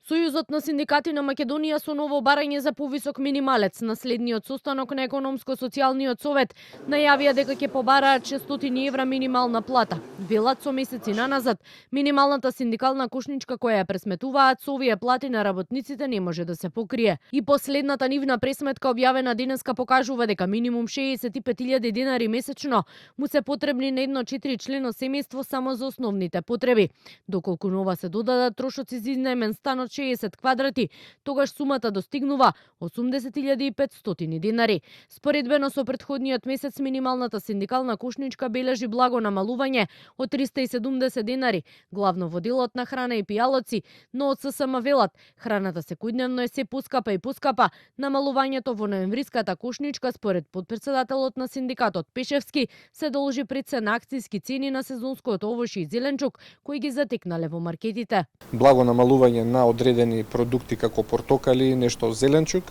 Сојузот на синдикати на Македонија со ново барање за повисок минималец на следниот состанок на економско-социјалниот совет најавија дека ќе побараат 600 евра минимална плата. Велат со месеци наназад минималната синдикална кушничка која ја пресметуваат со овие плати на работниците не може да се покрие. И последната нивна пресметка објавена денеска покажува дека минимум 65.000 денари месечно му се потребни на едно 4-члено семејство само за основните потреби. Доколку нова се додадат трошоци за изнаемен стан од 60 квадрати, тогаш сумата достигнува 80.500 денари. Споредбено со претходниот месец минималната синдикална кушничка бележи благо намалување од 370 денари, главно во делот на храна и пијалоци, но од ССМ велат, храната секојдневно е се поскапа и поскапа. Намалувањето во ноемвриската кушничка според подпредседателот на синдикатот Пешевски се должи пред се на акцијски цени на сезонското овошје и зеленчук кои ги затекнале во маркетите. Благо намалување на одредени продукти како портокали, нешто зеленчук,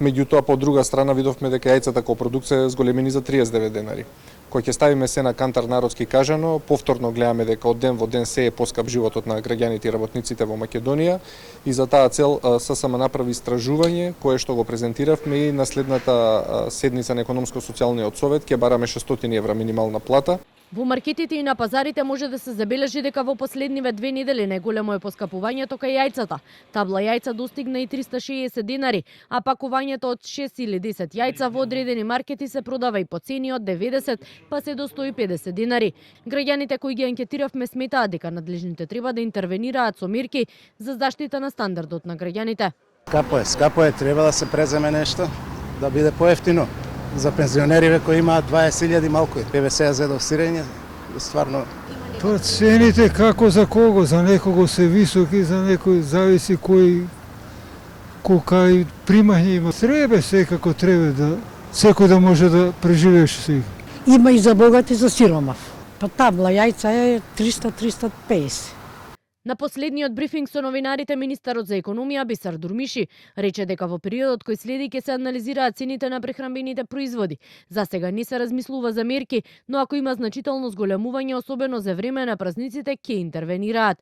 меѓутоа по друга страна видовме дека јајцата како продукција зголемени за 39 денари. Кој ќе ставиме се на кантар народски кажано, повторно гледаме дека од ден во ден се е поскап животот на граѓаните и работниците во Македонија и за таа цел ССМ направи истражување кое што го презентиравме и на следната седница на економско-социјалниот совет ќе бараме 600 евра минимална плата. Во маркетите и на пазарите може да се забележи дека во последниве 2 недели најголемо е поскапувањето кај јајцата. Табла јајца достигна и 360 денари, а пакувањето од 6 или 10 јајца во одредени маркети се продава и по цени од 90 па се до 150 денари. Граѓаните кои ги анкетиравме сметаат дека надлежните треба да интервенираат со мерки за заштита на стандардот на граѓаните. Скапо е, треба да се преземе нешто, да биде поевтино. За пензионериве кои имаат 20.000 малку е. ПВС за сирење, стварно. Па цените како за кого? За некого се високи, за некој зависи кој колка и примање има. Треба секако треба да секој да може да преживееш сега. Има и за богат и за сиромав. Па табла јајца е 300-350. На последниот брифинг со новинарите, министерот за економија Бисар Дурмиши рече дека во периодот кој следи ќе се анализираат цените на прехранбените производи. За сега не се размислува за мерки, но ако има значително зголемување, особено за време на празниците, ќе интервенираат.